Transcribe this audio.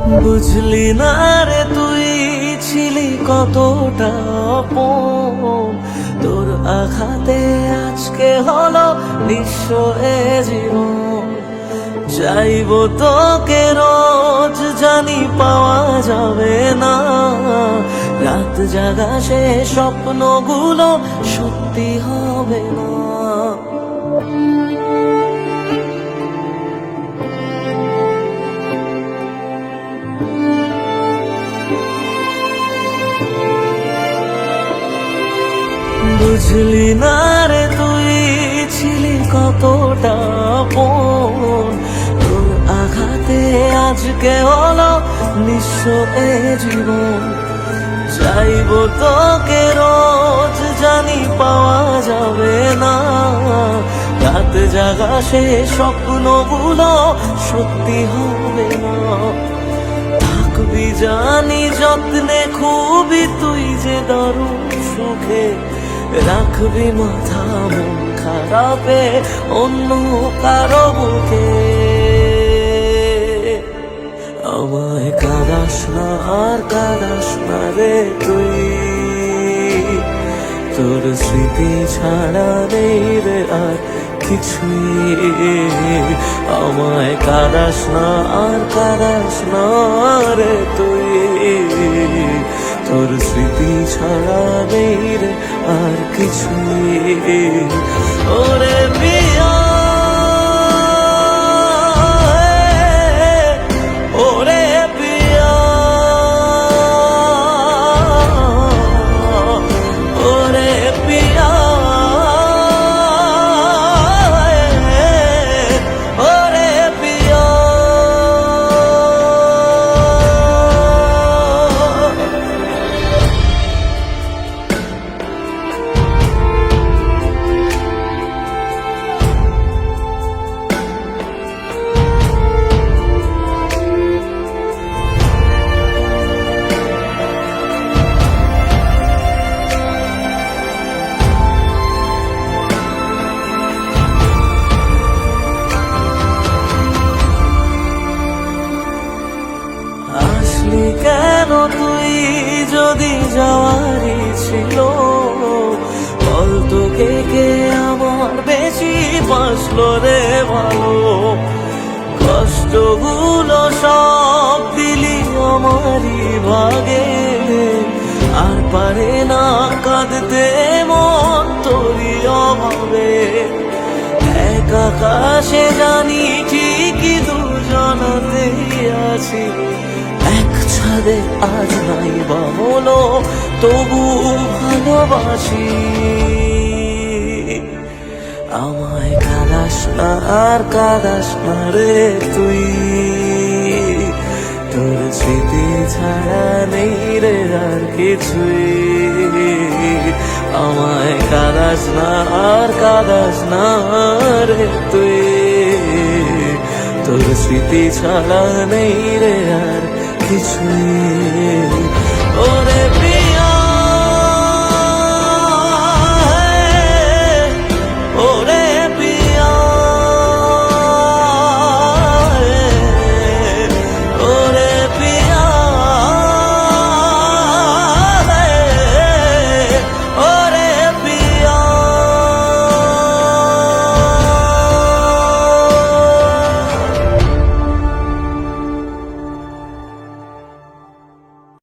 বুঝলি না রে তুই ছিলি কতটা আপন, তোর আঘাতে আজকে হলো নিঃস্ব এ জীবন। চাইবো তোকে রোজ, জানি পাওয়া যাবে না, রাত জাগা সে স্বপ্নগুলো সত্যি হবে না। বুঝলি না রে তুই ছিলি কতটা আপন, তোর আঘাতে আজকে হলো নিঃস্ব এ জীবন। চাইবো তোকে রোজ, জানি পাওয়া যাবে না, রাত জাগা সে স্বপ্নগুলো সত্যি হবে না। থাকবি জানি যত্নে খুবই তুই যে দারুণ সুখে, রাখবি মাথা মন খারাপে অন্য কারো বুকে। আমায় কাঁদাস না আর কাঁদাস না রে তুই, তোর স্মৃতি ছাড়া নেই রে আর কিছুই। আমায় কাঁদাস না আর কাঁদাস না রে তুই, তোর স্মৃতি ছাড়া নেই রে আর কিছুই। ওরে পিয়া, ওরে পিয়া, ওরে পিয়া, ওরে পিয়া। আসলি কেন তুই যদি যাওয়ারই ছিল, বল তোকে কে আমার বেশি বাসলো রে ভালো। কষ্টগুলো সব দিলি আমারই ভাগে, আর পারে না কাঁদতে মন তোরই অভাবে। এক আকাশে জানি ঠিকই দুজনাতেই আছি, এক ছাদে আজ নাই বা হলো তবু ভালোবাসি। আমায় কাঁদাস না আর কাঁদাস না রে তুই, তোর স্মৃতি ছাড়া নেই রে আর কিছুই। আমায় কাঁদাস না আর কাঁদাস না রে তুই, তোর স্মৃতি ছাড়া নেই রে আর কিছুই।